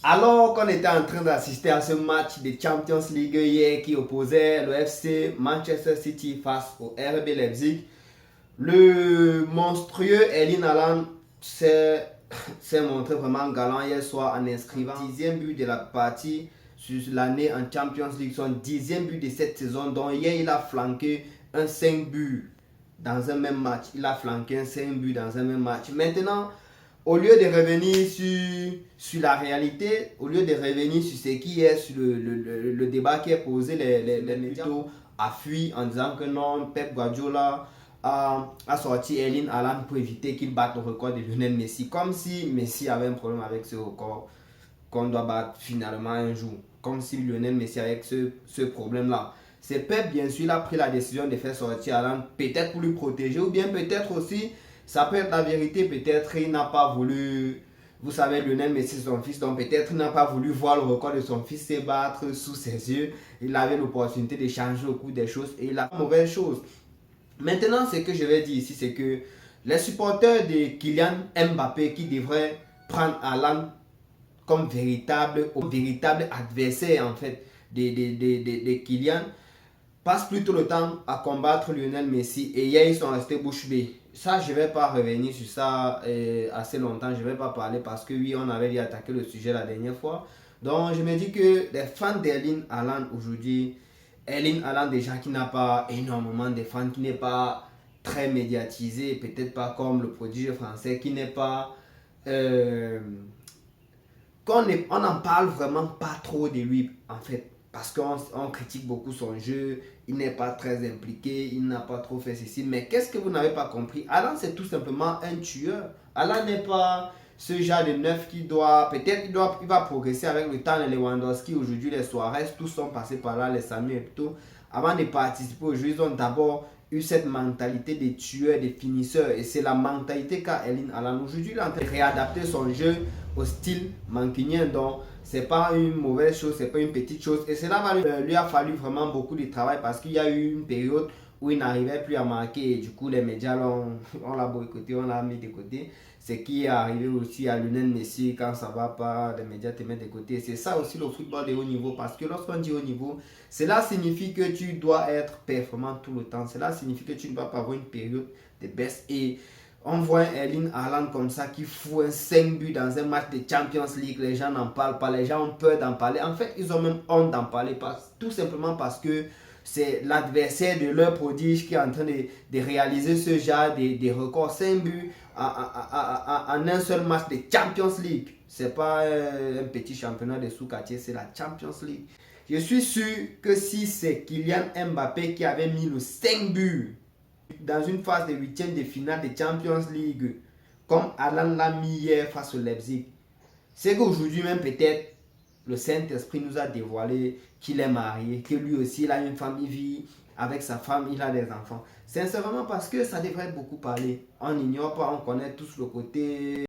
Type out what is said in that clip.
Alors qu'on était en train d'assister à ce match de Champions League hier qui opposait le FC Manchester City face au RB Leipzig, le monstrueux Erling Haaland s'est montré vraiment galant hier soir en inscrivant le 10e but de la partie sur l'année en Champions League, son 10e but de cette saison. Donc hier, il a flanqué un 5 buts dans un même match. Il a flanqué un 5 buts dans un même match. Maintenant, au lieu de revenir sur la réalité, au lieu de revenir sur ce qui est, sur le débat qui est posé, les médias a fui en disant que non, Pep Guardiola a sorti Erling Haaland pour éviter qu'il batte le record de Lionel Messi. Comme si Messi avait un problème avec ce record qu'on doit battre finalement un jour. Comme si Lionel Messi avait ce problème-là. C'est Pep, bien sûr, il a pris la décision de faire sortir Haaland, peut-être pour lui protéger, ou bien peut-être aussi, ça peut être la vérité, peut-être il n'a pas voulu, vous savez, Lionel Messi, son fils, donc peut-être il n'a pas voulu voir le record de son fils se battre sous ses yeux. Il avait l'opportunité de changer au cours des choses et il a fait mauvaise chose. Maintenant, ce que je vais dire ici, c'est que les supporters de Kylian Mbappé qui devraient prendre Haaland comme véritable adversaire en fait de Kylian passent plutôt le temps à combattre Lionel Messi et hier ils sont restés bouche bée. Ça, je ne vais pas revenir sur ça assez longtemps, je ne vais pas parler parce que oui, on avait déjà attaqué le sujet la dernière fois. Donc je me dis que les fans d'Erling Haaland aujourd'hui, Erling Haaland déjà qui n'a pas énormément de fans, qui n'est pas très médiatisé, peut-être pas comme le prodige français, qui n'est pas... on n'en parle vraiment pas trop de lui en fait. Parce qu'on critique beaucoup son jeu, il n'est pas très impliqué, il n'a pas trop fait ceci. Mais qu'est-ce que vous n'avez pas compris? Haaland, c'est tout simplement un tueur. Haaland n'est pas ce genre de neuf qui doit, peut-être il va progresser avec le temps. Les Lewandowski, aujourd'hui, les Suarez, tous sont passés par là, les Samuel Eto'o. Avant de participer au jeu, ils ont d'abord eu cette mentalité de tueur, de finisseur. Et c'est la mentalité qu'a Erling Haaland. Aujourd'hui, il est en train de réadapter son jeu au style mancunien. Donc, c'est pas une mauvaise chose, c'est pas une petite chose. Et cela lui a fallu vraiment beaucoup de travail parce qu'il y a eu une période où il n'arrivait plus à marquer. Et du coup, les médias on l'a boycotté, on l'a mis de côté. C'est qui est arrivé aussi à Lionel Messi quand ça va pas, les médias te mettent de côté. C'est ça aussi le football de haut niveau. Parce que lorsqu'on dit haut niveau, cela signifie que tu dois être performant tout le temps. Cela signifie que tu ne dois pas avoir une période de baisse. Et on voit un Erling Haaland comme ça qui fout un 5 buts dans un match de Champions League. Les gens n'en parlent pas, les gens ont peur d'en parler. En fait, ils ont même honte d'en parler. Tout simplement parce que c'est l'adversaire de leur prodige qui est en train de réaliser ce genre de records. 5 buts en un seul match de Champions League. Ce n'est pas un petit championnat de sous-quartier, c'est la Champions League. Je suis sûr que si c'est Kylian Mbappé qui avait mis le 5 buts dans une phase de huitième de finale de Champions League, comme Haaland l'a mis hier face au Leipzig, c'est qu'aujourd'hui même peut-être le Saint-Esprit nous a dévoilé qu'il est marié, que lui aussi il a une femme, il vit avec sa femme, il a des enfants. Sincèrement parce que ça devrait être beaucoup parlé. On n'ignore pas, on connaît tous le côté